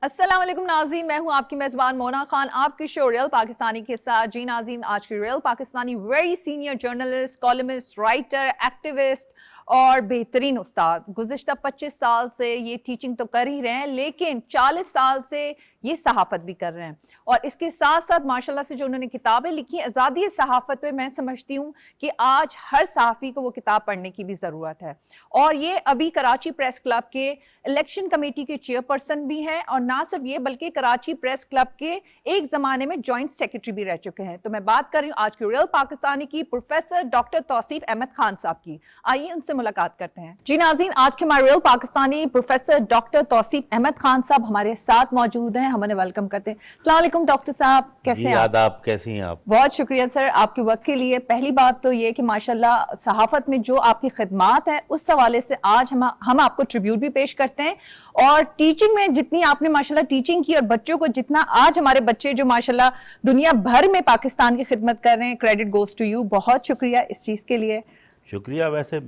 السلام علیکم ناظرین، میں ہوں آپ کی میزبان مونا خان، آپ کی شو ریئل پاکستانی کے ساتھ. جی ناظرین، آج کی real Pakistani very senior journalist, columnist, writer, activist اور بہترین استاد. گزشتہ 25 سال سے یہ ٹیچنگ تو کر ہی رہے ہیں، لیکن 40 سال سے یہ صحافت بھی کر رہے ہیں. اور اس کے ساتھ ساتھ ماشاء اللہ سے جو انہوں نے کتابیں لکھی ہیں آزادی صحافت پہ، میں سمجھتی ہوں کہ آج ہر صحافی کو وہ کتاب پڑھنے کی بھی ضرورت ہے. اور یہ ابھی کراچی پریس کلب کے الیکشن کمیٹی کے چیئر پرسن بھی ہیں، اور نہ صرف یہ بلکہ کراچی پریس کلب کے ایک زمانے میں جوائنٹ سیکرٹری بھی رہ چکے ہیں. تو میں بات کر رہی ہوں آج کی ریئل پاکستانی کی پروفیسر ڈاکٹر توصیف احمد خان صاحب کی. آئیے ان سے ملاقات کرتے ہیں. جی ناظرین، آج کے ہمارے ریئل پاکستانی پروفیسر ڈاکٹر توصیف احمد خان صاحب ہمارے ساتھ موجود ہیں. ہم انہیں ویلکم کرتے ہیں. السلام علیکم ڈاکٹر صاحب، کیسے ہیں آپ؟ آداب، کیسی ہیں آپ؟ بہت شکریہ سر آپ کے وقت کے لیے. پہلی بات تو یہ کہ ماشاءاللہ صحافت میں جو آپ کی خدمات ہیں اس حوالے سے آج ہم آپ کو ٹریبیوٹ بھی پیش کرتے ہیں. اور ٹیچنگ میں جتنی آپ نے ماشاءاللہ ٹیچنگ کی، اور بچوں کو جتنا آج ہمارے بچے جو ماشاءاللہ دنیا بھر میں پاکستان کی خدمت کر رہے ہیں، کریڈٹ گوز ٹو یو. بہت شکریہ اس چیز کے لیے. شکریہ. ویسے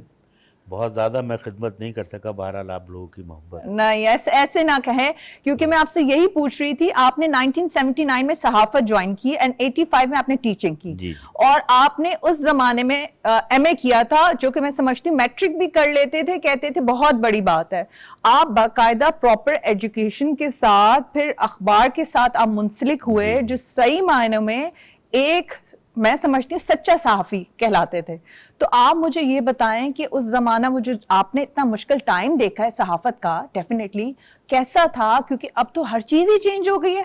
بہت زیادہ میں خدمت نہیں کر سکا، بہرحال آپ لوگوں کی محبت. نہیں ایسے نہ کہیں، کیونکہ میں آپ سے یہی پوچھ رہی تھی. آپ نے 1979 میں صحافت جوائن کی اینڈ 85 میں آپ نے ٹیچنگ کی. جی. اور آپ نے اس زمانے میں ایم اے کیا تھا، جو کہ میں سمجھتی ہوں میٹرک بھی کر لیتے تھے، کہتے تھے بہت بڑی بات ہے. آپ باقاعدہ پراپر ایجوکیشن کے ساتھ پھر اخبار کے ساتھ آپ منسلک ہوئے، جو صحیح معنوں میں ایک میں سمجھتی ہوں سچا صحافی کہلاتے تھے. تو آپ مجھے یہ بتائیں کہ اس زمانہ وہ جو آپ نے اتنا مشکل ٹائم دیکھا ہے صحافت کا، ڈیفینیٹلی کیسا تھا؟ کیونکہ اب تو ہر چیز ہی چینج ہو گئی ہے.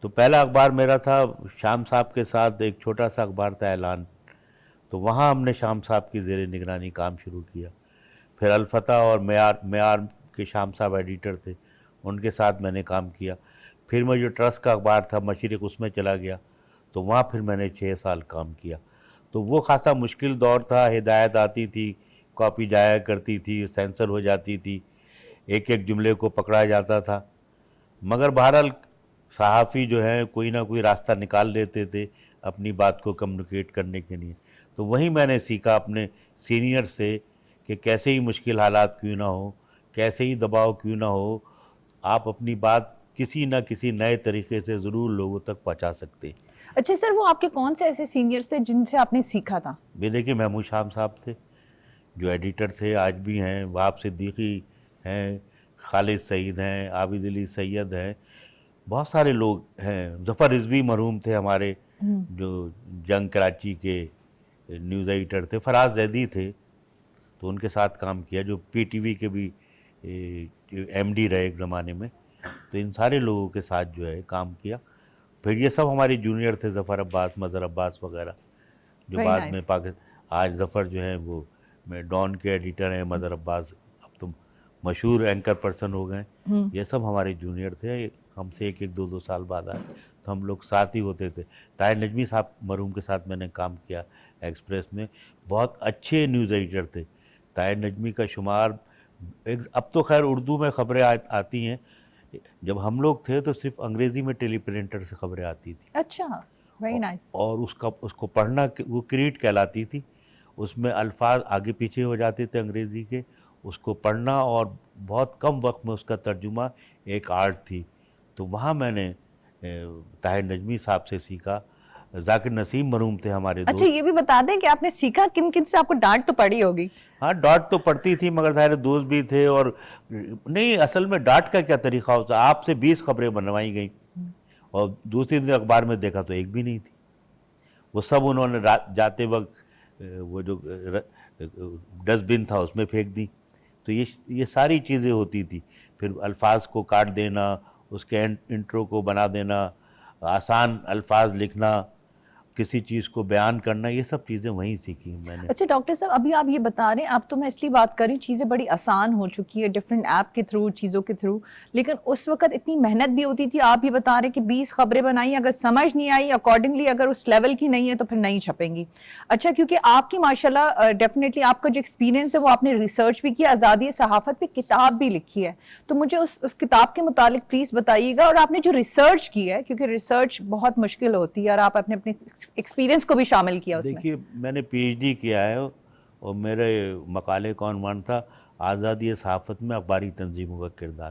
تو پہلا اخبار میرا تھا شام صاحب کے ساتھ، ایک چھوٹا سا اخبار تھا اعلان. تو وہاں ہم نے شام صاحب کی زیر نگرانی کام شروع کیا. پھر الفتح اور معیار کے شام صاحب ایڈیٹر تھے، ان کے ساتھ میں نے کام کیا. پھر میں جو ٹرسٹ کا اخبار تھا مشرق، اس میں چلا گیا. تو وہاں پھر میں نے 6 سال کام کیا. تو وہ خاصا مشکل دور تھا. ہدایت آتی تھی، کاپی جایا کرتی تھی، سینسر ہو جاتی تھی، ایک ایک جملے کو پکڑا جاتا تھا. مگر بہرحال صحافی جو ہیں کوئی نہ کوئی راستہ نکال دیتے تھے اپنی بات کو کمیونیکیٹ کرنے کے لیے. تو وہیں میں نے سیکھا اپنے سینئر سے کہ کیسے ہی مشکل حالات کیوں نہ ہو، کیسے ہی دباؤ کیوں نہ ہو، آپ اپنی بات کسی نہ کسی نئے طریقے سے ضرور لوگوں تک پہنچا سکتے ہیں. اچھا سر، وہ آپ کے کون سے ایسے سینئرز تھے جن سے آپ نے سیکھا تھا؟ دیکھیے محمود شام صاحب تھے جو ایڈیٹر تھے، آج بھی ہیں. وہاب صدیقی ہیں، خالد سعید ہیں، عابد علی سید ہیں، بہت سارے لوگ ہیں. ظفر رضوی مرحوم تھے ہمارے، جو جنگ کراچی کے نیوز ایڈیٹر تھے. فراز زیدی تھے، تو ان کے ساتھ کام کیا، جو پی ٹی وی کے بھی ایم ڈی رہے ایک زمانے میں. تو ان سارے لوگوں کے ساتھ جو ہے کام کیا. پھر یہ سب ہمارے جونیئر تھے، ظفر عباس، مظہر عباس وغیرہ، جو بعد میں آج ظفر جو ہیں وہ ڈان کے ایڈیٹر ہیں. مظہر عباس اب تو مشہور اینکر پرسن ہو گئے. یہ سب ہمارے جونیئر تھے، ہم سے ایک 2 سال بعد آئے. تو ہم لوگ ساتھ ہی ہوتے تھے. طاہر نجمی صاحب مرحوم کے ساتھ میں نے کام کیا ایکسپریس میں. بہت اچھے نیوز ایڈیٹر تھے. طاہر نجمی کا شمار اب تو خیر اردو میں خبریں آتی ہیں، جب ہم لوگ تھے تو صرف انگریزی میں ٹیلی پرنٹر سے خبریں آتی تھی. اچھا، ویری نائس. اور اس کو پڑھنا وہ کریٹ کہلاتی تھی. اس میں الفاظ آگے پیچھے ہو جاتے تھے انگریزی کے، اس کو پڑھنا اور بہت کم وقت میں اس کا ترجمہ ایک آرٹ تھی. تو وہاں میں نے طاہر نجمی صاحب سے سیکھا. ذاکر نسیم مرحوم تھے ہمارے دوست. اچھا یہ بھی بتا دیں کہ آپ نے سیکھا کن کن سے؟ آپ کو ڈانٹ تو پڑی ہوگی. ہاں ڈاٹ تو پڑتی تھی، مگر ظاہر دوست بھی تھے. اور نہیں، اصل میں ڈاٹ کا کیا طریقہ ہوتا، آپ سے 20 خبریں بنوائی گئیں اور دوسری دن اخبار میں دیکھا تو ایک بھی نہیں تھی. وہ سب انہوں نے جاتے وقت وہ جو ڈسٹ بن تھا اس میں پھینک دی. تو یہ ساری چیزیں ہوتی تھی. پھر الفاظ کو کاٹ دینا، اس کے انٹرو کو بنا دینا، آسان الفاظ لکھنا، کسی چیز کو بیان کرنا، یہ سب چیزیں وہیں سیکھی میں نے. اچھا ڈاکٹر صاحب، ابھی آپ یہ بتا رہے ہیں، اب تو میں اس لیے بات کر رہی ہوں، چیزیں بڑی آسان ہو چکی ہے ڈفرینٹ ایپ کے تھرو، چیزوں کے تھرو، لیکن اس وقت اتنی محنت بھی ہوتی تھی. آپ یہ بتا رہے ہیں کہ 20 خبریں بنائی، اگر سمجھ نہیں آئی اکارڈنگلی، اگر اس لیول کی نہیں ہے تو پھر نہیں چھپیں گی. اچھا، کیونکہ آپ کی ماشاءاللہ ڈیفینیٹلی آپ کا جو ایکسپیرینس ہے وہ آپ نے ریسرچ بھی کیا، آزادی صحافت پہ کتاب بھی لکھی ہے. تو مجھے اس کتاب کے متعلق پلیز بتائیے گا. اور آپ نے جو ریسرچ کی ہے، کیونکہ ریسرچ بہت مشکل ہوتی ہے، اور آپ اپنے ایکسپیرینس کو بھی شامل کیا اس میں. دیکھیے میں نے پی ایچ ڈی کیا ہے، اور میرے مقالے کا عنوان تھا آزادی صحافت میں اخباری تنظیموں کا کردار.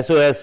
SOS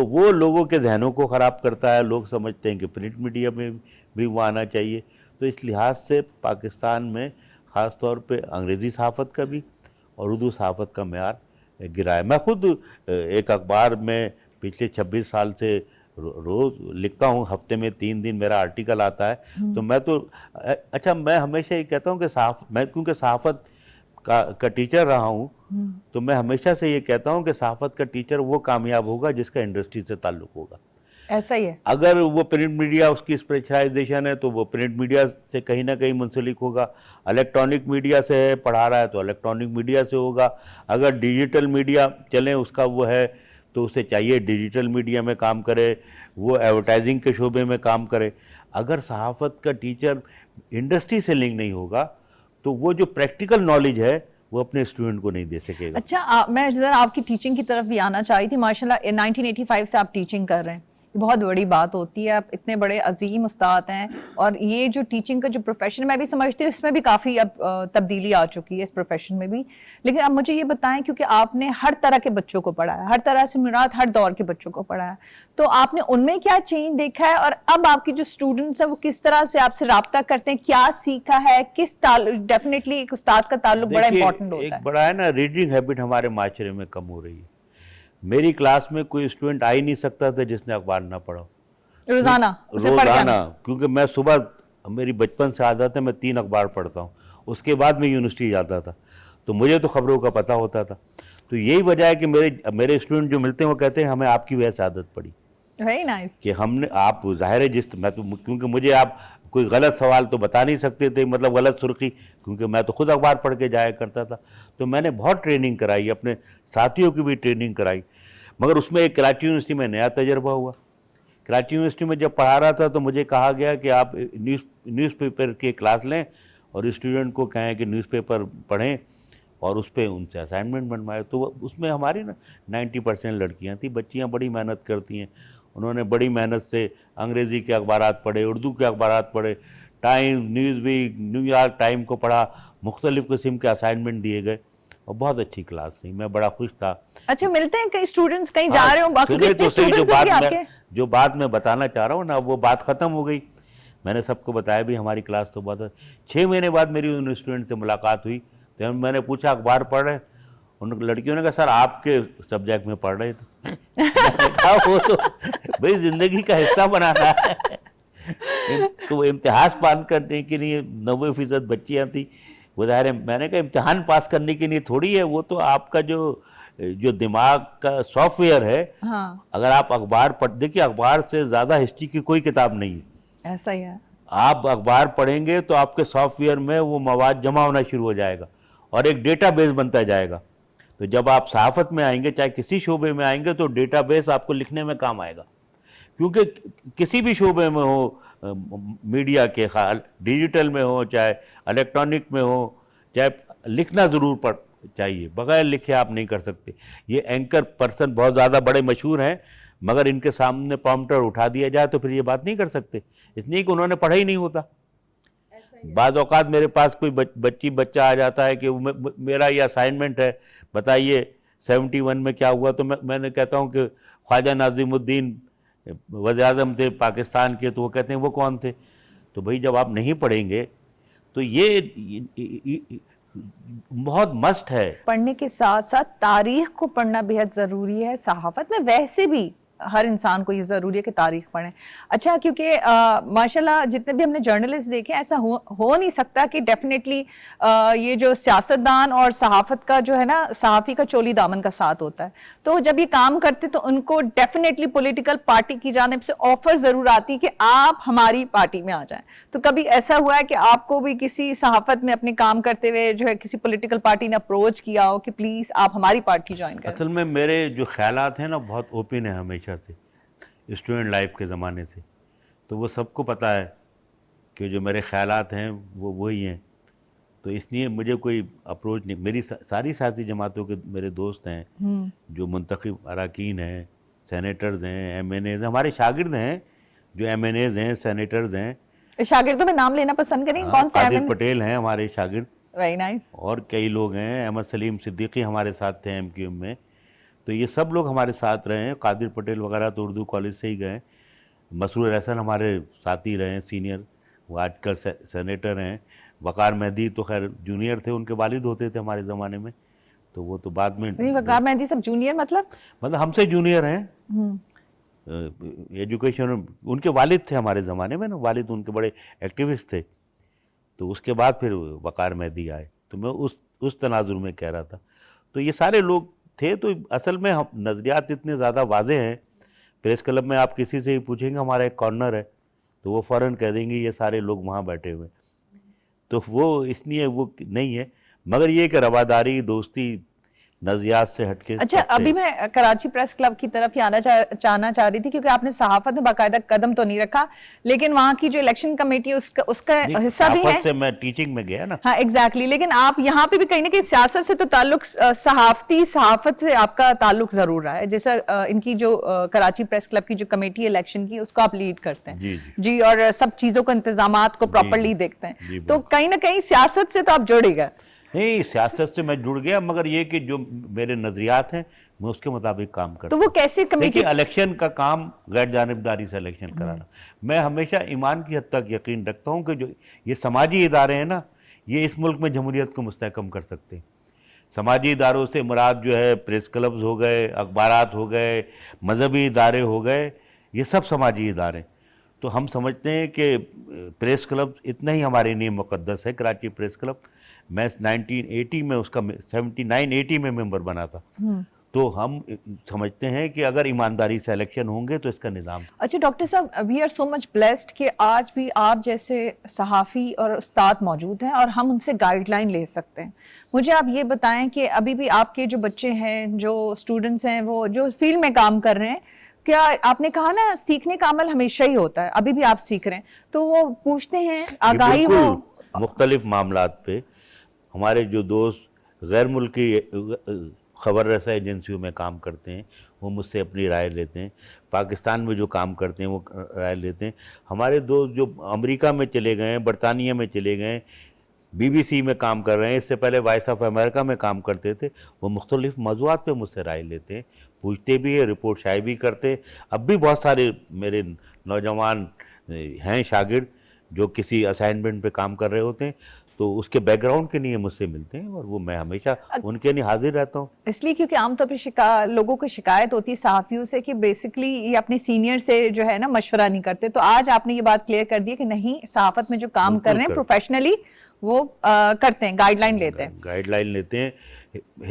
تو وہ لوگوں کے ذہنوں کو خراب کرتا ہے. لوگ سمجھتے ہیں کہ پرنٹ میڈیا میں بھی وہ آنا چاہیے. تو اس لحاظ سے پاکستان میں خاص طور پہ انگریزی صحافت کا بھی اور اردو صحافت کا معیار گرا ہے. میں خود ایک اخبار میں پچھلے 26 سال سے روز لکھتا ہوں, ہفتے میں 3 دن میرا آرٹیکل آتا ہے. تو میں ہمیشہ یہ کہتا ہوں کہ میں کیونکہ صحافت کا ٹیچر رہا ہوں, تو میں ہمیشہ سے یہ کہتا ہوں کہ صحافت کا ٹیچر وہ کامیاب ہوگا جس کا انڈسٹری سے تعلق ہوگا. ایسا ہی ہے. اگر وہ پرنٹ میڈیا اس کی اسپیشلائزیشن ہے تو وہ پرنٹ میڈیا سے کہیں نہ کہیں منسلک ہوگا. الیکٹرانک میڈیا سے پڑھا رہا ہے تو الیکٹرانک میڈیا سے ہوگا. اگر ڈیجیٹل میڈیا چلیں اس کا وہ ہے تو اسے چاہیے ڈیجیٹل میڈیا میں کام کرے, وہ ایڈورٹائزنگ کے شعبے میں کام کرے. اگر صحافت کا ٹیچر انڈسٹری سے لنک نہیں ہوگا تو وہ جو پریکٹیکل نالج ہے وہ اپنے اسٹوڈنٹ کو نہیں دے سکے گا. اچھا, میں ذرا آپ کی ٹیچنگ کی طرف بھی آنا چاہ رہی تھی. ماشاءاللہ 1985 سے آپ ٹیچنگ کر رہے ہیں, یہ بہت بڑی بات ہوتی ہے. آپ اتنے بڑے عظیم استاد ہیں, اور یہ جو ٹیچنگ کا جو پروفیشن میں بھی سمجھتی ہوں اس میں بھی کافی اب تبدیلی آ چکی ہے اس پروفیشن میں بھی. لیکن اب مجھے یہ بتائیں, کیونکہ آپ نے ہر طرح کے بچوں کو پڑھایا, ہر طرح سے مراد ہر دور کے بچوں کو پڑھایا, تو آپ نے ان میں کیا چینج دیکھا ہے, اور اب آپ کی جو اسٹوڈنٹس ہیں وہ کس طرح سے آپ سے رابطہ کرتے ہیں, کیا سیکھا ہے, ڈیفینیٹلی ایک استاد کا تعلق بڑا امپورٹنٹ ہوتا ہے. ایک بڑا ہے نا, ریڈنگ ہیبٹ ہمارے معاشرے میں کم ہو رہی ہے. میری کلاس میں کوئی اسٹوڈنٹ آ ہی نہیں سکتا تھا جس نے اخبار نہ پڑھا روزانہ. کیونکہ میں صبح, میری بچپن سے عادت ہے, میں 3 اخبار پڑھتا ہوں. اس کے بعد میں یونیورسٹی جاتا تھا تو مجھے تو خبروں کا پتہ ہوتا تھا. تو یہی وجہ ہے کہ میرے اسٹوڈنٹ جو ملتے ہیں وہ کہتے ہیں ہمیں آپ کی وجہ سے عادت پڑی. Very nice. کہ ہم نے, آپ ظاہر ہے کیونکہ مجھے آپ کوئی غلط سوال تو بتا نہیں سکتے تھے, مطلب غلط سرخی, کیونکہ میں تو خود اخبار پڑھ کے جایا کرتا تھا. تو میں نے بہت ٹریننگ کرائی, اپنے ساتھیوں کی بھی ٹریننگ کرائی. مگر اس میں ایک کراچی یونیورسٹی میں نیا تجربہ ہوا. کراچی یونیورسٹی میں جب پڑھا رہا تھا تو مجھے کہا گیا کہ آپ نیوز پیپر کی کلاس لیں اور اسٹوڈنٹ کو کہیں کہ نیوز پیپر پڑھیں اور اس پہ ان سے اسائنمنٹ بنوائے. تو اس میں ہماری 90% لڑکیاں تھیں. بچیاں بڑی محنت کرتی ہیں, انہوں نے بڑی محنت سے انگریزی کے اخبارات پڑھے, اردو کے اخبارات پڑھے, Time, Newsweek, New York Time کو پڑھا, مختلف قسم کے اسائنمنٹ دیے گئے, اور بہت اچھی کلاس رہی. میں بڑا خوش تھا. اچھا, ملتے ہیں کئی اسٹوڈنٹس کہیں جا رہے ہوں, باقی جو بات میں بتانا چاہ رہا ہوں نا, وہ بات ختم ہو گئی. میں نے سب کو بتایا بھی ہماری کلاس تو بہت. 6 مہینے بعد میری ان اسٹوڈنٹ سے ملاقات ہوئی تو میں نے پوچھا اخبار پڑھ رہے ہیں؟ ان لڑکیوں نے کہا سر آپ کے سبجیکٹ میں پڑھ رہے تھے. وہ تو بھائی زندگی کا حصہ بنانا ہے. تو امتحان پاس کرنے کے لیے 90% بچیاں تھیں. وہ ظاہر ہے, میں نے کہا امتحان پاس کرنے کے لیے تھوڑی ہے, وہ تو آپ کا جو دماغ کا سافٹ ویئر ہے. اگر آپ اخبار دیکھیے, اخبار سے زیادہ ہسٹری کی کوئی کتاب نہیں ہے. ایسا ہی ہے. آپ اخبار پڑھیں گے تو آپ کے سافٹ ویئر میں وہ مواد جمع ہونا شروع ہو جائے گا اور ایک ڈیٹا بیس بنتا جائے گا. تو جب آپ صحافت میں آئیں گے, چاہے کسی شعبے میں آئیں گے, تو ڈیٹا بیس آپ کو لکھنے میں کام آئے گا. کیونکہ کسی بھی شعبے میں ہو, میڈیا کے خیال ڈیجیٹل میں ہو, چاہے الیکٹرانک میں ہو, چاہے لکھنا ضرور چاہیے, بغیر لکھے آپ نہیں کر سکتے. یہ اینکر پرسن بہت زیادہ بڑے مشہور ہیں, مگر ان کے سامنے پرومپٹر اٹھا دیا جائے تو پھر یہ بات نہیں کر سکتے, اس لیے کہ انہوں نے پڑھا ہی نہیں ہوتا. بعض اوقات میرے پاس کوئی بچہ آ جاتا ہے کہ میرا یہ اسائنمنٹ ہے, بتائیے 71 میں کیا ہوا. تو میں نے کہتا ہوں کہ خواجہ ناظم الدین وزیر اعظم تھے پاکستان کے. تو وہ کہتے ہیں وہ کون تھے؟ تو بھئی جب آپ نہیں پڑھیں گے تو یہ بہت مسٹ ہے. پڑھنے کے ساتھ ساتھ تاریخ کو پڑھنا بہت ضروری ہے. صحافت میں ویسے بھی ہر انسان کو یہ ضروری ہے کہ تاریخ پڑھیں. اچھا, کیونکہ ماشاءاللہ جتنے بھی ہم نے جرنلسٹ دیکھے, ایسا ہو نہیں سکتا کہ ڈیفینیٹلی یہ جو سیاستدان اور صحافت کا جو ہے نا, صحافی کا چولی دامن کا ساتھ ہوتا ہے. تو جب یہ کام کرتے تو ان کو ڈیفینیٹلی پولیٹیکل پارٹی کی جانب سے آفر ضرور آتی کہ آپ ہماری پارٹی میں آ جائیں. تو کبھی ایسا ہوا ہے کہ آپ کو بھی کسی صحافت میں اپنے کام کرتے ہوئے جو ہے کسی پولیٹیکل پارٹی نے اپروچ کیا ہو کہ پلیز آپ ہماری پارٹی جوائن کریں؟ اصل میں میرے جو خیالات ہیں نا بہت اوپن ہیں ہمیشہ سے, اسٹوڈنٹ لائف کے زمانے سے. تو وہ سب کو پتہ ہے کہ جو میرے خیالات ہیں وہ وہی ہیں. تو اس لیے مجھے کوئی اپروچ نہیں. میری ساری سیاسی جماعتوں کے میرے دوست ہیں جو منتخب اراکین ہیں, سینیٹرز ہیں, ایم این ایز, ہمارے شاگرد ہیں جو ایم این ایز ہیں, سینیٹرز ہیں. شاگردوں میں نام لینا پسند کریں, کون سے؟ قادر پٹیل ہیں ہمارے شاگرد. Very nice. اور کئی لوگ ہیں, احمد سلیم صدیقی ہمارے ساتھ تھے ایم کیو ایم میں. تو تو یہ سب لوگ ہمارے ساتھ رہے ہیں. قادر پٹیل وغیرہ تو اردو کالج سے ہی گئے. مسرور احسن ہمارے ساتھی رہے ہیں سینئر, وہ آج کل سینیٹر ہیں. وقار مہدی تو خیر جونیئر تھے, ان کے والد ہوتے تھے ہمارے زمانے میں, تو وہ تو بعد میں. نہیں, وقار مہندی سب جونیئر مطلب ہم سے جونیئر ہیں. ایجوکیشن ان کے والد تھے ہمارے زمانے میں نا, والد ان کے بڑے ایکٹیوسٹ تھے. تو اس کے بعد پھر وقار مہدی آئے. تو میں اس تناظر میں کہہ رہا تھا. تو یہ سارے لوگ تھے. تو اصل میں نظریات اتنے زیادہ واضح ہیں. پریس کلب میں آپ کسی سے ہی پوچھیں گے ہمارا ایک کارنر ہے, تو وہ فوراً کہہ دیں گے یہ سارے لوگ وہاں بیٹھے ہوئے. تو وہ اس لیے وہ نہیں ہے, مگر یہ کہ رواداری, دوستی نظریات سے ہٹ کے. اچھا, ابھی میں کراچی پریس کلب کی طرف ہی چاہنا چاہ رہی تھی, کیونکہ آپ نے صحافت میں باقاعدہ قدم تو نہیں رکھا, لیکن وہاں کی جو الیکشن کمیٹی اس کا حصہ بھی ہے. سے میں ٹیچنگ میں گیا نا. ہاں ایگزیکٹلی, لیکن آپ یہاں پہ بھی کہیں نہ کہیں سیاست سے تو تعلق, صحافت سے آپ کا تعلق ضرور رہا ہے. جیسا ان کی جو کراچی پریس کلب کی جو کمیٹی ہے الیکشن کی, اس کو آپ لیڈ کرتے ہیں جی, اور سب چیزوں کو انتظامات کو پراپرلی دیکھتے ہیں. تو کہیں نہ کہیں سیاست سے تو آپ جڑے گئے. نہیں, سیاست سے میں جڑ گیا, مگر یہ کہ جو میرے نظریات ہیں میں اس کے مطابق کام کرتا ہوں. تو وہ کیسے کمیٹی؟ دیکھیے, الیکشن کا کام غیر جانبداری سے الیکشن کرانا. میں ہمیشہ ایمان کی حد تک یقین رکھتا ہوں کہ جو یہ سماجی ادارے ہیں نا, یہ اس ملک میں جمہوریت کو مستحکم کر سکتے ہیں. سماجی اداروں سے مراد جو ہے پریس کلبز ہو گئے, اخبارات ہو گئے, مذہبی ادارے ہو گئے, یہ سب سماجی ادارے. تو ہم سمجھتے ہیں کہ پریس کلب اتنا ہی ہمارے لیے مقدس ہے. کراچی پریس کلب, میں 1980 میں اس کا 79-80 میں ممبر بنا تھا. تو ہم سمجھتے ہیں کہ اگر ایمانداری سے الیکشن ہوں گے تو اس کا نظام. اچھا ڈاکٹر صاحب, we are so much blessed کہ آج بھی آپ جیسے صحافی اور استاد موجود ہیں اور ہم ان سے گائیڈ لائن لے سکتے ہیں. مجھے آپ یہ بتائیں کہ ابھی بھی آپ کے جو بچے ہیں, جو اسٹوڈنٹس ہیں, وہ جو فیلڈ میں کام کر رہے ہیں, کیا آپ نے کہا نا سیکھنے کا عمل ہمیشہ ہی ہوتا ہے, ابھی بھی آپ سیکھ رہے ہیں, تو وہ پوچھتے ہیں آگاہی وہ مختلف معاملات پہ. ہمارے جو دوست غیر ملکی خبر رساں ایجنسیوں میں کام کرتے ہیں, وہ مجھ سے اپنی رائے لیتے ہیں. پاکستان میں جو کام کرتے ہیں وہ رائے لیتے ہیں. ہمارے دوست جو امریکہ میں چلے گئے ہیں, برطانیہ میں چلے گئے ہیں, BBC میں کام کر رہے ہیں, اس سے پہلے وائس آف امریکہ میں کام کرتے تھے, وہ مختلف موضوعات پہ مجھ سے رائے لیتے ہیں, پوچھتے بھی ہیں, رپورٹ شائع بھی کرتے ہیں. اب بھی بہت سارے میرے نوجوان ہیں شاگرد جو کسی اسائنمنٹ پہ کام کر رہے ہوتے ہیں, تو اس کے بیک گراؤنڈ کے لیے مجھ سے ملتے ہیں, اور وہ میں ہمیشہ ان کے لیے حاضر رہتا ہوں. اس لیے کیونکہ عام طور پہ لوگوں کو شکایت ہوتی ہے صحافیوں سے کہ بیسکلی یہ اپنے سینئر سے جو ہے نا مشورہ نہیں کرتے. تو آج آپ نے یہ بات کلیئر کر دی کہ نہیں, صحافت میں جو کام کر رہے ہیں پروفیشنلی وہ کرتے ہیں, گائیڈ لائن لیتے ہیں. گائیڈ لائن لیتے ہیں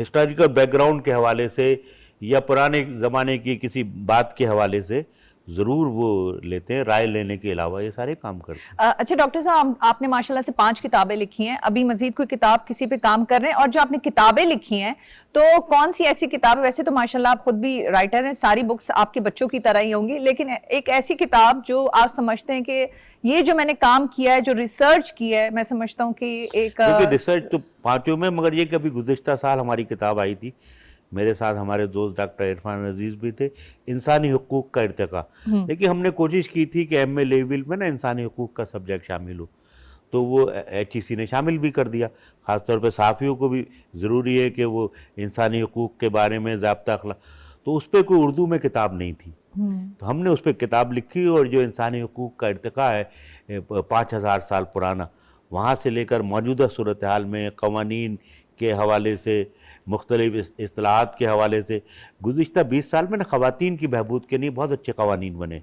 ہسٹوریکل بیک گراؤنڈ کے حوالے سے یا پرانے زمانے کی کسی بات کے حوالے سے ضرور وہ لیتے ہیں. رائے لینے کے علاوہ یہ سارے کام کرتے ہیں. اچھا ڈاکٹر صاحب, آپ نے ماشاءاللہ سے 5 کتابیں لکھی ہیں, ابھی مزید کوئی کتاب کسی پہ کام کر رہے ہیں, اور جو آپ نے کتابیں لکھی ہیں تو کون سی ایسی کتاب, ویسے تو ماشاءاللہ آپ خود بھی رائٹر ہیں, ساری بکس آپ کے بچوں کی طرح ہی ہوں گی, لیکن ایک ایسی کتاب جو آپ سمجھتے ہیں کہ یہ جو میں نے کام کیا ہے, جو ریسرچ کیا ہے, میں سمجھتا ہوں کہ ایک ریسرچ تو 5 میں, مگر یہ کبھی گزشتہ سال ہماری کتاب آئی تھی, میرے ساتھ ہمارے دوست ڈاکٹر عرفان عزیز بھی تھے, انسانی حقوق کا ارتقاء. لیکن ہم نے کوشش کی تھی کہ ایم اے لیول میں نا انسانی حقوق کا سبجیکٹ شامل ہو, تو وہ HEC نے شامل بھی کر دیا. خاص طور پہ صحافیوں کو بھی ضروری ہے کہ وہ انسانی حقوق کے بارے میں ضابطہ اخلاق, تو اس پہ کوئی اردو میں کتاب نہیں تھی. تو ہم نے اس پہ کتاب لکھی, اور جو انسانی حقوق کا ارتقاء ہے 5000 سال پرانا, وہاں سے لے کر موجودہ صورتحال میں قوانین کے حوالے سے, مختلف اصطلاحات کے حوالے سے, گزشتہ 20 سال میں نا خواتین کی بہبود کے لیے بہت اچھے قوانین بنے.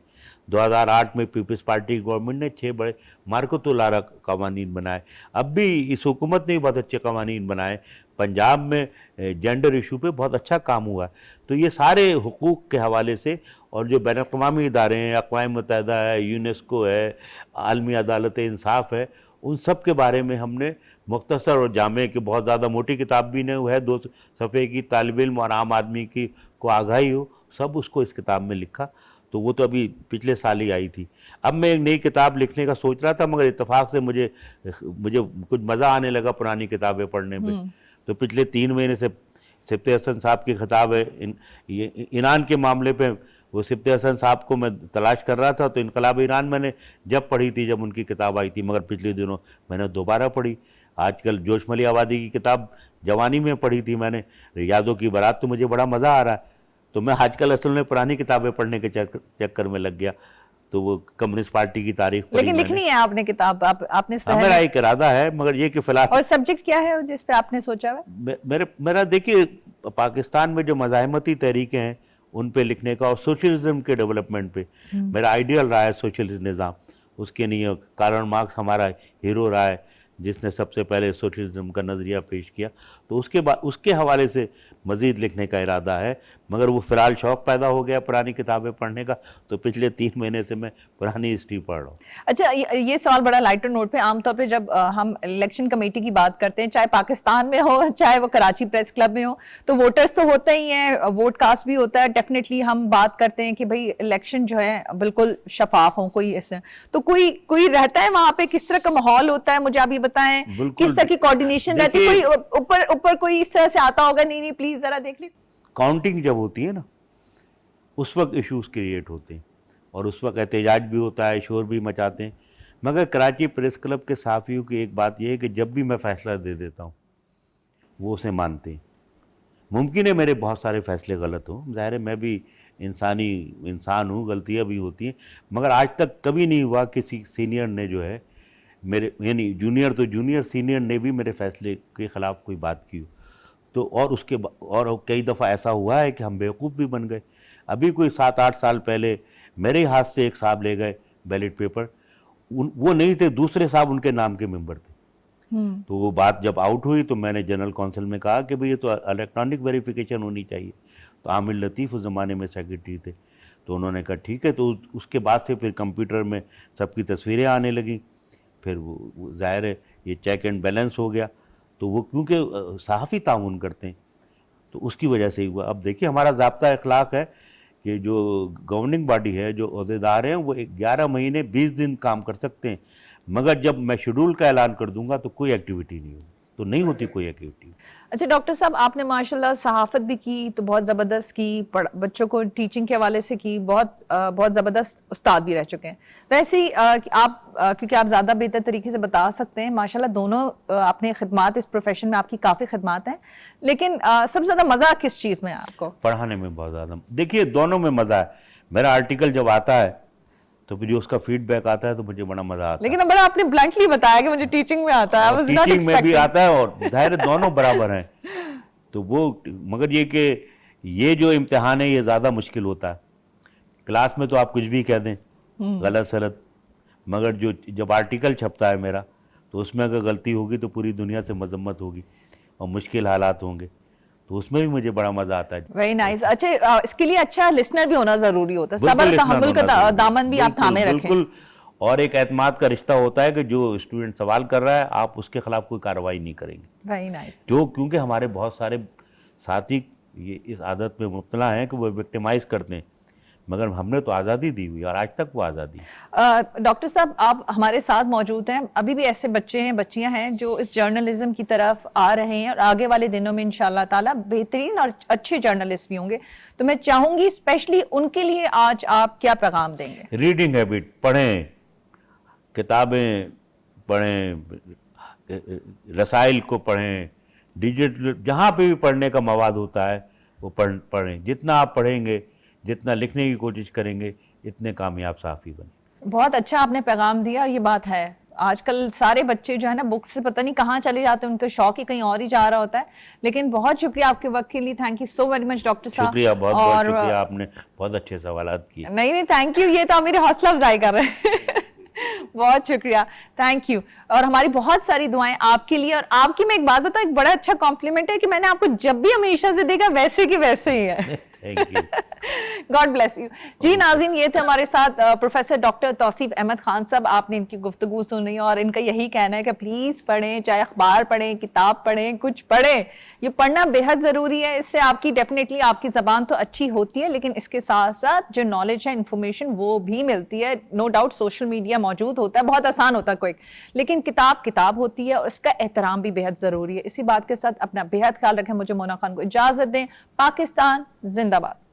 2008 میں پیپلز پارٹی گورنمنٹ نے 6 بڑے مارکت العرا قوانین بنائے. اب بھی اس حکومت نے بہت اچھے قوانین بنائے. پنجاب میں جینڈر ایشو پہ بہت اچھا کام ہوا ہے. تو یہ سارے حقوق کے حوالے سے, اور جو بین الاقوامی ادارے ہیں, اقوام متحدہ ہے, یونیسکو ہے, عالمی عدالت انصاف ہے, ان سب کے بارے میں ہم نے مختصر اور جامع, کہ بہت زیادہ موٹی کتاب بھی نہیں ہے, 2 صفحے کی, طالب علم اور عام آدمی کی کو آگاہی ہو, سب اس کو اس کتاب میں لکھا. تو وہ تو ابھی پچھلے سال ہی آئی تھی. اب میں ایک نئی کتاب لکھنے کا سوچ رہا تھا, مگر اتفاق سے مجھے کچھ مزہ آنے لگا پرانی کتابیں پڑھنے پہ. تو پچھلے 3 مہینے سے سبط حسن صاحب کی خطاب ہے ایران کے معاملے پہ, وہ سبط حسن صاحب کو میں تلاش کر رہا تھا. تو انقلاب ایران میں نے جب پڑھی تھی, جب ان کی کتاب آئی تھی, مگر پچھلے دنوں میں نے دوبارہ پڑھی. آج کل جوش ملی آبادی کی کتاب جوانی میں پڑھی تھی میں نے, یادوں کی بارات, تو مجھے بڑا مزہ آ رہا ہے. تو میں آج کل اصل میں پرانی کتابیں پڑھنے کے چکر میں لگ گیا, تو وہ کمیونسٹ پارٹی کی تاریخ پڑھی. لیکن لکھنی ہے آپ نے کتاب, آپ نے میرا ایک ارادہ ہے, مگر یہ کہ فی الحال. اور سبجیکٹ کیا ہے جس پہ آپ نے سوچا ہے؟ میرا دیکھیے پاکستان میں جو مزاحمتی تحریکیں ہیں ان پہ لکھنے کا, اور سوشلزم کے ڈیولپمنٹ پہ میرا آئیڈیل رہا ہے سوشلسٹ نظام. اس کے لیے کارل مارکس ہمارا ہیرو رہا ہے جس نے سب سے پہلے سوشلزم کا نظریہ پیش کیا. تو اس کے حوالے سے مزید لکھنے کا ارادہ ہے, مگر وہ فی الحال شوق پیدا ہو گیا پرانی کتابیں پڑھنے کا, تو پچھلے 3 مہینے سے میں پرانی ہسٹری پڑھ رہا ہوں. اچھا, یہ سوال بڑا لائٹر نوٹ پہ, عام طور پہ جب ہم الیکشن کمیٹی کی بات کرتے ہیں, چاہے پاکستان میں ہو چاہے وہ کراچی پریس کلب میں ہو, تو ووٹرز تو ہوتے ہی ہیں, ووٹ کاسٹ بھی ہوتا ہے. ڈیفینیٹلی ہم بات کرتے ہیں کہ بھئی الیکشن جو ہے بالکل شفاف ہوں, کوئی ایسے تو کوئی رہتا ہے وہاں پہ, کس طرح کا ماحول ہوتا ہے, مجھے آپ یہ بتائیں, کس طرح کی کوارڈینیشن رہتی ہے, کوئی اوپر کوئی اس طرح سے آتا ہوگا, نہیں پلیز ذرا دیکھ لی. کاؤنٹنگ جب ہوتی ہے نا, اس وقت ایشوز کریٹ ہوتے ہیں, اور اس وقت احتجاج بھی ہوتا ہے, شور بھی مچاتے ہیں. مگر کراچی پریس کلب کے صحافیوں کی ایک بات یہ ہے کہ جب بھی میں فیصلہ دے دیتا ہوں وہ اسے مانتے ہیں. ممکن ہے میرے بہت سارے فیصلے غلط ہوں, ظاہر ہے میں بھی انسان ہوں, غلطیاں بھی ہوتی ہیں, مگر آج تک کبھی نہیں ہوا کسی سینئر نے جو ہے میرے, یعنی جونیئر تو جونیئر, سینئر نے بھی میرے فیصلے کے خلاف کوئی بات کی ہو. تو اور کئی دفعہ ایسا ہوا ہے کہ ہم بیوقوف بھی بن گئے. ابھی کوئی 7-8 سال پہلے میرے ہاتھ سے ایک صاحب لے گئے بیلٹ پیپر, وہ نہیں تھے, دوسرے صاحب ان کے نام کے ممبر تھے. تو وہ بات جب آؤٹ ہوئی تو میں نے جنرل کونسل میں کہا کہ بھئی یہ تو الیکٹرانک ویریفیکیشن ہونی چاہیے. تو عامر لطیف اس زمانے میں سیکرٹری تھے, تو انہوں نے کہا ٹھیک ہے. تو اس کے بعد سے پھر کمپیوٹر میں سب کی تصویریں آنے لگیں, پھر وہ ظاہر ہے یہ چیک اینڈ بیلنس ہو گیا. تو وہ کیونکہ صحافی تعاون کرتے ہیں تو اس کی وجہ سے ہی ہوا. اب دیکھیے ہمارا ضابطہ اخلاق ہے کہ جو گورننگ باڈی ہے, جو عہدیدار ہیں, وہ 11 مہینے 20 دن کام کر سکتے ہیں, مگر جب میں شیڈول کا اعلان کر دوں گا تو کوئی ایکٹیویٹی نہیں ہوگی, تو نہیں ہوتی کوئی ایکٹیویٹی. اچھا ڈاکٹر صاحب, آپ نے ماشاءاللہ صحافت بھی کی تو بہت زبردست کی, بچوں کو ٹیچنگ کے حوالے سے کی, بہت زبردست استاد بھی رہ چکے ہیں. ویسے ہی آپ کیونکہ آپ زیادہ بہتر طریقے سے بتا سکتے ہیں, ماشاءاللہ دونوں اپنے خدمات, اس پروفیشن میں آپ کی کافی خدمات ہیں, لیکن سب سے زیادہ مزہ کس چیز میں ہے آپ کو؟ پڑھانے میں بہت زیادہ. دیکھیے دونوں میں مزہ ہے. میرا آرٹیکل جب آتا ہے تو پھر جو اس کا فیڈ بیک آتا ہے تو مجھے بڑا مزہ آتا ہے. لیکن بڑا آپ نے بلنٹلی بتایا کہ مجھے ٹیچنگ میں آتا ہے. ٹیچنگ میں بھی آتا ہے, اور ظاہر دونوں برابر ہیں. تو وہ مگر یہ کہ یہ جو امتحان ہے یہ زیادہ مشکل ہوتا ہے. کلاس میں تو آپ کچھ بھی کہہ دیں, غلط سلط, مگر جب آرٹیکل چھپتا ہے میرا تو اس میں اگر غلطی ہوگی تو پوری دنیا سے مذمت ہوگی اور مشکل حالات ہوں گے, تو اس میں بھی مجھے بڑا مزہ آتا ہے. Very nice. اچھا, اس کے لیے اچھا لسنر بھی ہونا ضروری ہوتا ہے, صبر تحمل کا دامن بھی آپ تھامے رکھیں. بالکل, اور ایک اعتماد کا رشتہ ہوتا ہے کہ جو اسٹوڈنٹ سوال کر رہا ہے آپ اس کے خلاف کوئی کارروائی نہیں کریں گے. Very nice. کیونکہ ہمارے بہت سارے ساتھی یہ اس عادت میں مبتلا ہیں کہ وہ وکٹمائز کرتے ہیں, مگر ہم نے تو آزادی دی ہوئی اور آج تک وہ آزادی. ڈاکٹر صاحب, آپ ہمارے ساتھ موجود ہیں, ابھی بھی ایسے بچے ہیں, بچیاں ہیں جو اس جرنلزم کی طرف آ رہے ہیں, اور آگے والے دنوں میں انشاءاللہ تعالیٰ بہترین اور اچھے جرنلسٹ بھی ہوں گے. تو میں چاہوں گی اسپیشلی ان کے لیے آج آپ کیا پیغام دیں گے؟ ریڈنگ ہیبٹ, پڑھیں, کتابیں پڑھیں, رسائل کو پڑھیں, ڈیجیٹل جہاں پہ بھی پڑھنے کا مواد ہوتا ہے وہ پڑھیں. جتنا آپ پڑھیں گے, جتنا لکھنے کی کوشش کریں گے, اتنے کامیاب صحافی بنیں. بہت اچھا آپ نے پیغام دیا. یہ بات ہے, آج کل سارے بچے جو ہے نا بک سے پتہ نہیں کہاں چلے جاتے ہیں, ان کا شوق ہی کہیں اور ہی جا رہا ہوتا ہے. لیکن بہت شکریہ آپ کے وقت کے لیے. Thank you so very much doctor صاحب. شکریہ, بہت بہت شکریہ, آپ نے بہت اچھے سوالات کیے. نہیں تھینک یو, یہ تو آپ میری حوصلہ افزائی کر رہے ہیں. بہت شکریہ, تھینک یو. اور ہماری بہت ساری دعائیں آپ کے لیے. اور آپ کی میں ایک بات بتاؤں, ایک بڑا اچھا کمپلیمنٹ ہے کہ میں نے آپ کو جب بھی ہمیشہ سے دیکھا ویسے کی ویسے ہی ہے. God bless you. جی ناظرین, یہ تھے ہمارے ساتھ پروفیسر ڈاکٹر توصیف احمد خان صاحب. آپ نے ان کی گفتگو سنی اور ان کا یہی کہنا ہے کہ پلیز پڑھیں, چاہے اخبار پڑھیں, کتاب پڑھیں, کچھ پڑھیں. یہ پڑھنا بے حد ضروری ہے. اس سے آپ کی ڈیفینیٹلی آپ کی زبان تو اچھی ہوتی ہے, لیکن اس کے ساتھ ساتھ جو نالج ہے, انفارمیشن, وہ بھی ملتی ہے. نو ڈاؤٹ سوشل میڈیا موجود ہوتا ہے, بہت آسان ہوتا ہے کوئی, لیکن کتاب ہوتی ہے, اور اس کا احترام بھی بے حد ضروری ہے. اسی بات کے ساتھ اپنا بے حد خیال رکھیں. مجھے مونا خان کو اجازت دیں. پاکستان زندہ باد.